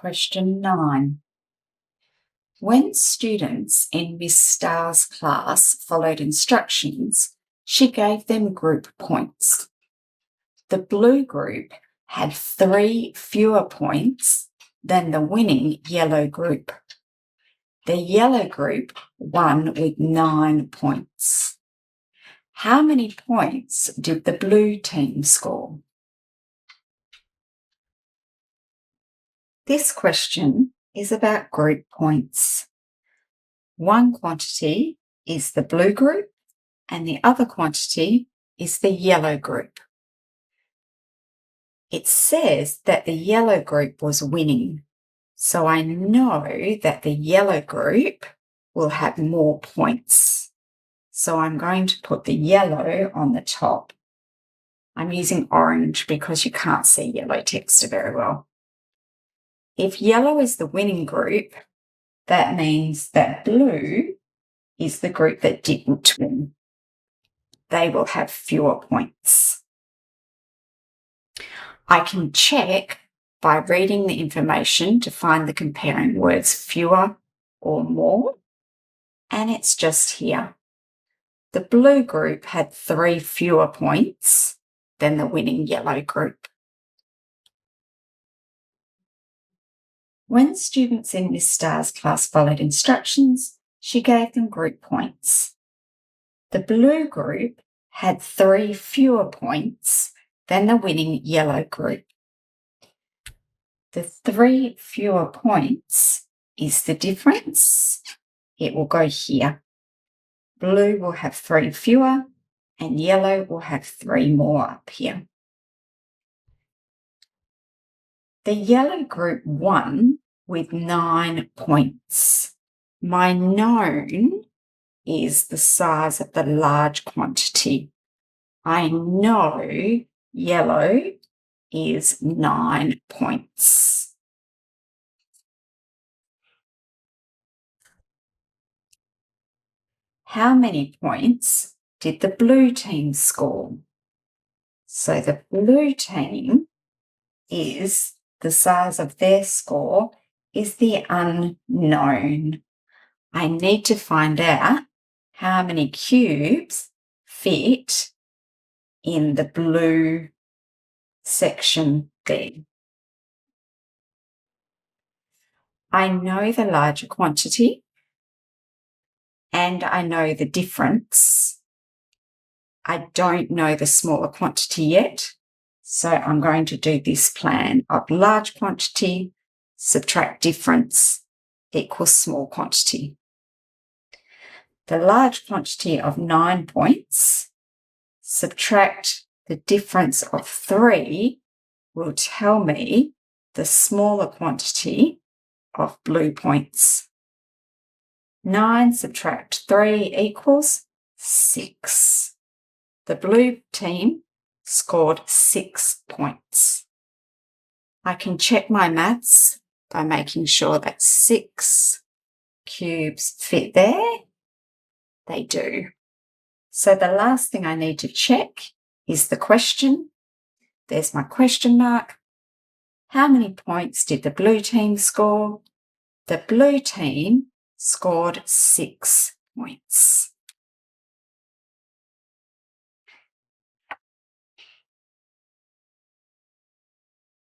Question 9. When students in Miss Starr's class followed instructions, she gave them group points. The blue group had 3 fewer points than the winning yellow group. The yellow group won with 9 points. How many points did the blue team score? This question is about group points. One quantity is the blue group and the other quantity is the yellow group. It says that the yellow group was winning, so I know that the yellow group will have more points. So I'm going to put the yellow on the top. I'm using orange because you can't see yellow text very well. If yellow is the winning group, that means that blue is the group that didn't win. They will have fewer points. I can check by reading the information to find the comparing words fewer or more, and it's just here. The blue group had 3 fewer points than the winning yellow group. When students in Miss Starr's class followed instructions, she gave them group points. The blue group had 3 fewer points than the winning yellow group. The 3 fewer points is the difference. It will go here. Blue will have 3 fewer and yellow will have 3 more up here. The yellow group won with 9 points. My known is the size of the large quantity. I know yellow is 9 points. How many points did the blue team score? So the blue team is the size of their score is the unknown. I need to find out how many cubes fit in the blue section there. I know the larger quantity and I know the difference. I don't know the smaller quantity yet, so I'm going to do this plan of large quantity, subtract difference, equals small quantity. The large quantity of 9 points, subtract the difference of 3 will tell me the smaller quantity of blue points. 9 subtract 3 equals 6. The blue team scored 6 points. I can check my maths by making sure that 6 cubes fit there. They do. So the last thing I need to check is the question. There's my question mark. How many points did the blue team score? The blue team scored 6 points.